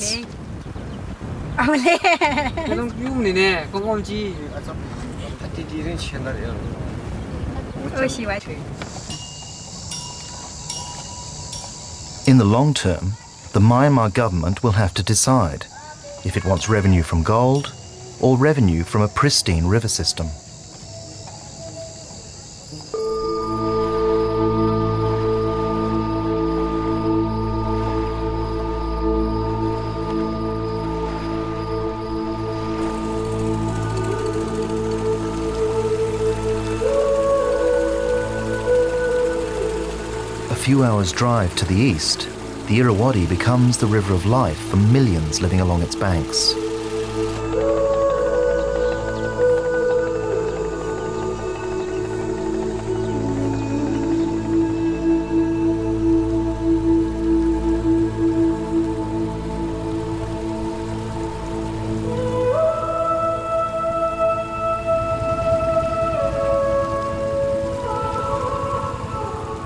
streets. In the long term, the Myanmar government will have to decide if it wants revenue from gold or revenue from a pristine river system. A few hours' drive to the east, the Irrawaddy becomes the river of life for millions living along its banks.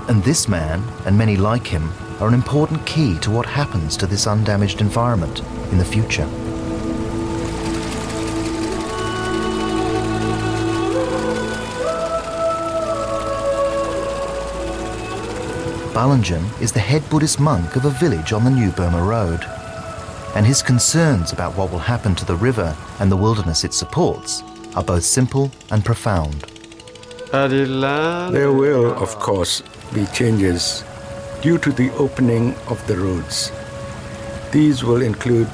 And this man, and many like him, are an important key to what happens to this undamaged environment in the future. Balanjan is the head Buddhist monk of a village on the New Burma Road, and his concerns about what will happen to the river and the wilderness it supports are both simple and profound. There will, of course, be changes due to the opening of the roads. These will include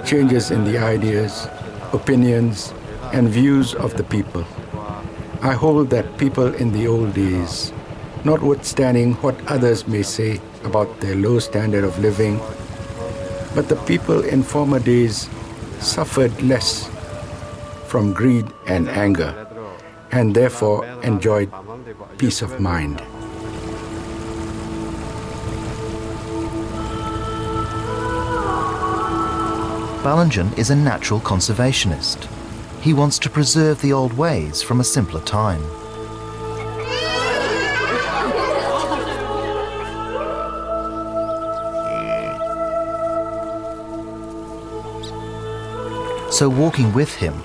changes in the ideas, opinions, and views of the people. I hold that people in the old days, notwithstanding what others may say about their low standard of living, but the people in former days suffered less from greed and anger, and therefore enjoyed peace of mind. Balanjan is a natural conservationist. He wants to preserve the old ways from a simpler time. So walking with him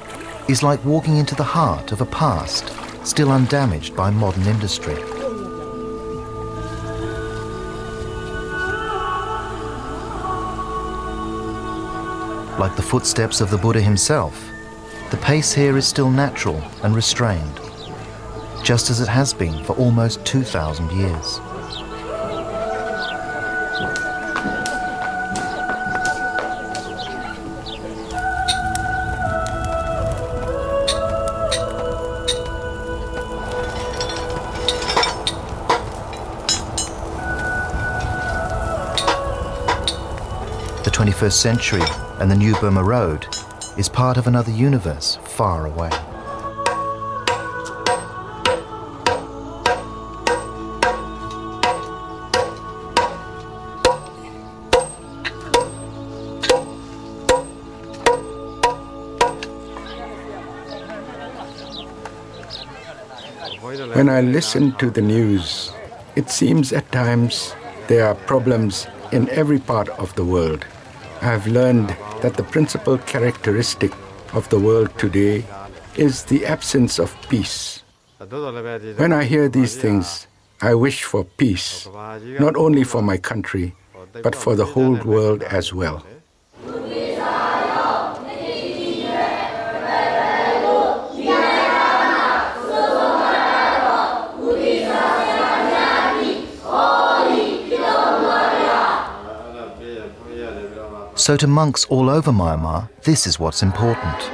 is like walking into the heart of a past still undamaged by modern industry. Like the footsteps of the Buddha himself, the pace here is still natural and restrained, just as it has been for almost 2,000 years. The 21st century and the New Burma Road is part of another universe far away. When I listen to the news, it seems at times there are problems in every part of the world. I have learned that the principal characteristic of the world today is the absence of peace. When I hear these things, I wish for peace, not only for my country, but for the whole world as well. So to monks all over Myanmar, this is what's important: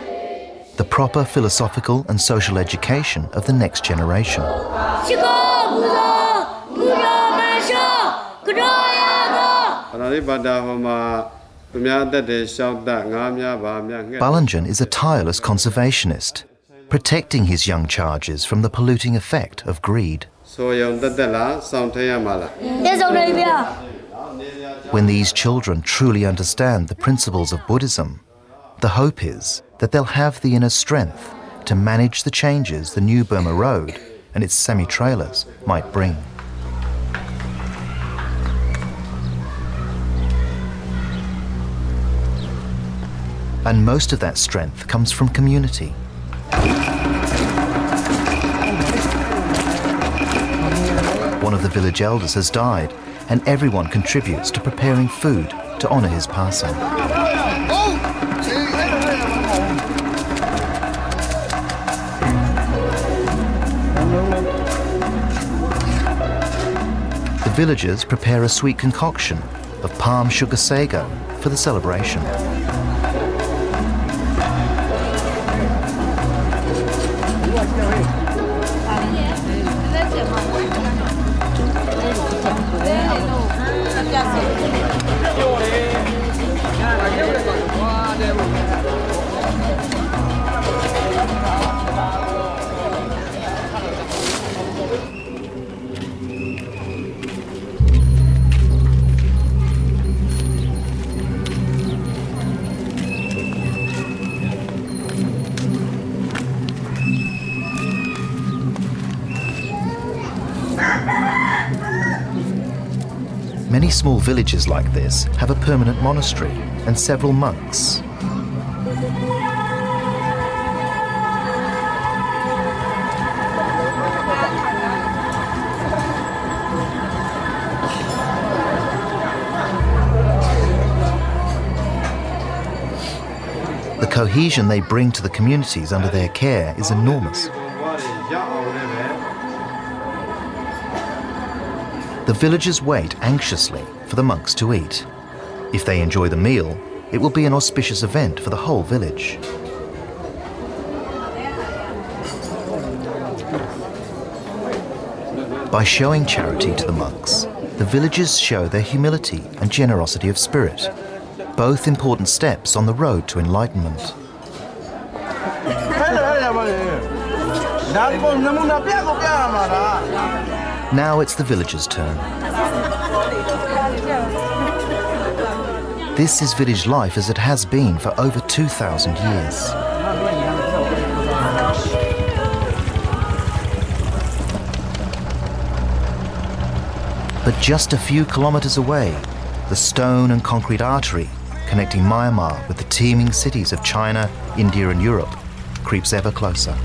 the proper philosophical and social education of the next generation. Balanjan is a tireless conservationist, protecting his young charges from the polluting effect of greed. When these children truly understand the principles of Buddhism, the hope is that they'll have the inner strength to manage the changes the New Burma Road and its semi-trailers might bring. And most of that strength comes from community. One of the village elders has died, and everyone contributes to preparing food to honor his passing. The villagers prepare a sweet concoction of palm sugar sago for the celebration. Many small villages like this have a permanent monastery and several monks. The cohesion they bring to the communities under their care is enormous. The villagers wait anxiously for the monks to eat. If they enjoy the meal, it will be an auspicious event for the whole village. By showing charity to the monks, the villagers show their humility and generosity of spirit, both important steps on the road to enlightenment. Now it's the villagers' turn. This is village life as it has been for over 2,000 years. But just a few kilometers away, the stone and concrete artery connecting Myanmar with the teeming cities of China, India and Europe creeps ever closer.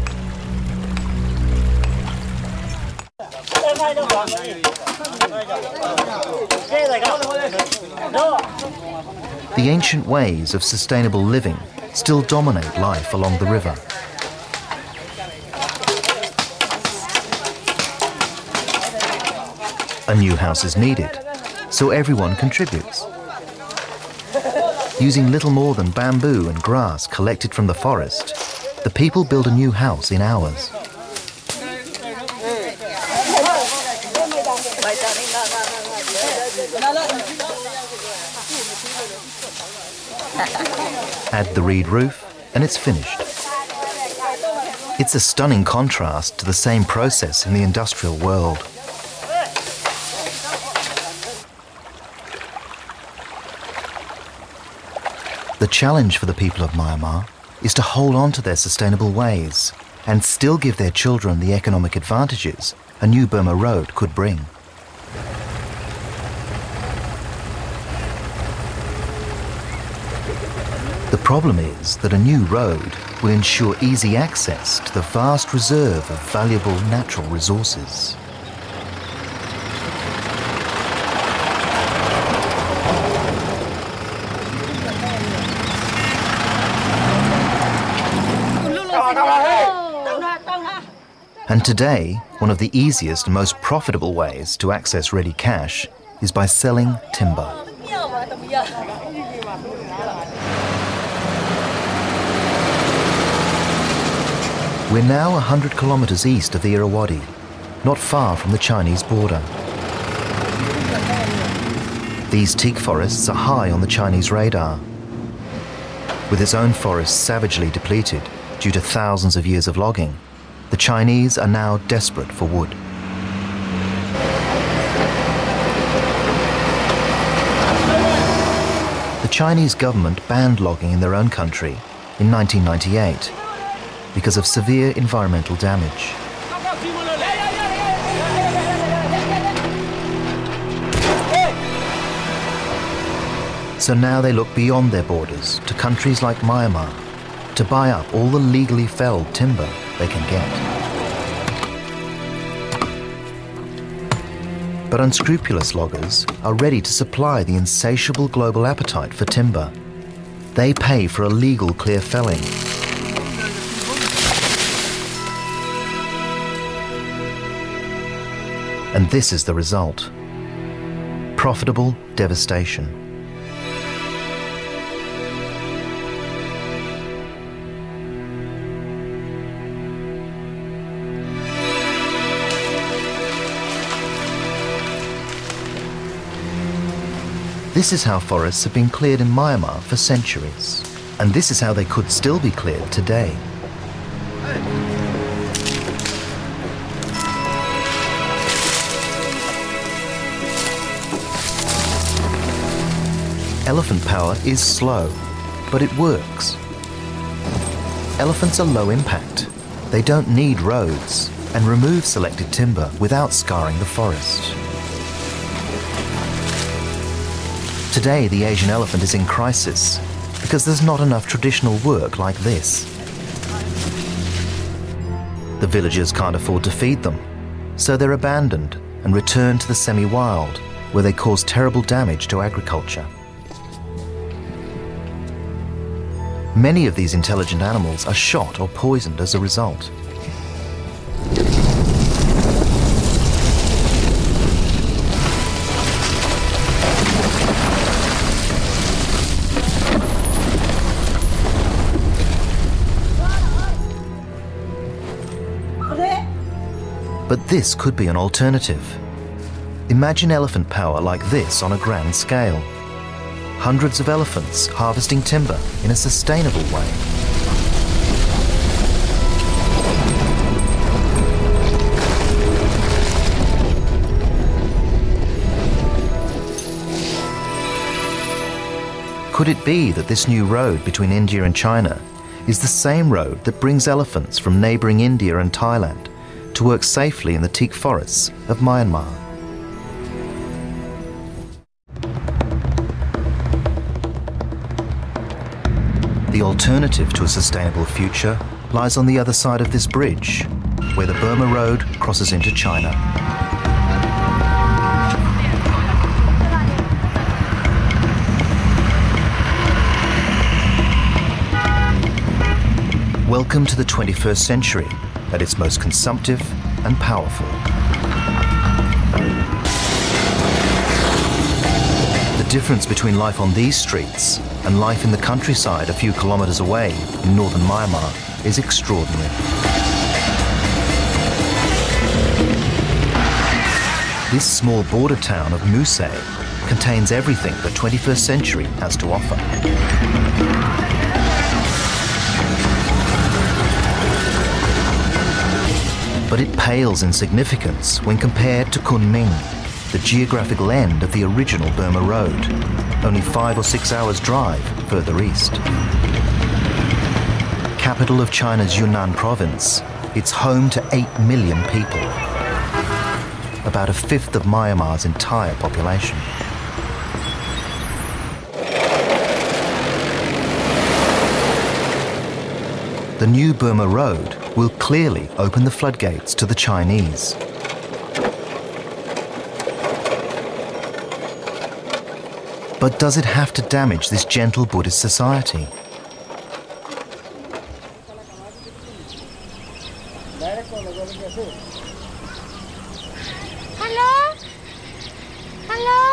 The ancient ways of sustainable living still dominate life along the river. A new house is needed, so everyone contributes. Using little more than bamboo and grass collected from the forest, the people build a new house in hours. Add the reed roof and it's finished. It's a stunning contrast to the same process in the industrial world. The challenge for the people of Myanmar is to hold on to their sustainable ways and still give their children the economic advantages a new Burma road could bring. The problem is that a new road will ensure easy access to the vast reserve of valuable natural resources. And today, one of the easiest and most profitable ways to access ready cash is by selling timber. We're now 100 kilometers east of the Irrawaddy, not far from the Chinese border. These teak forests are high on the Chinese radar. With its own forests savagely depleted due to thousands of years of logging, the Chinese are now desperate for wood. The Chinese government banned logging in their own country in 1998 because of severe environmental damage. So now they look beyond their borders to countries like Myanmar to buy up all the legally felled timber they can get. But unscrupulous loggers are ready to supply the insatiable global appetite for timber. They pay for illegal clear felling. And this is the result: profitable devastation. This is how forests have been cleared in Myanmar for centuries. And this is how they could still be cleared today. Elephant power is slow, but it works. Elephants are low impact. They don't need roads and remove selected timber without scarring the forest. Today, the Asian elephant is in crisis because there's not enough traditional work like this. The villagers can't afford to feed them, so they're abandoned and returned to the semi-wild, where they cause terrible damage to agriculture. Many of these intelligent animals are shot or poisoned as a result. But this could be an alternative. Imagine elephant power like this on a grand scale. Hundreds of elephants harvesting timber in a sustainable way. Could it be that this new road between India and China is the same road that brings elephants from neighbouring India and Thailand to work safely in the teak forests of Myanmar? The alternative to a sustainable future lies on the other side of this bridge, where the Burma Road crosses into China. Welcome to the 21st century, at its most consumptive and powerful. The difference between life on these streets and life in the countryside a few kilometers away in northern Myanmar is extraordinary. This small border town of Muse contains everything the 21st century has to offer. But it pales in significance when compared to Kunming, the geographical end of the original Burma Road, only 5 or 6 hours drive further east. Capital of China's Yunnan province, it's home to 8 million people, about a fifth of Myanmar's entire population. The new Burma Road will clearly open the floodgates to the Chinese. But does it have to damage this gentle Buddhist society? Hello? Hello?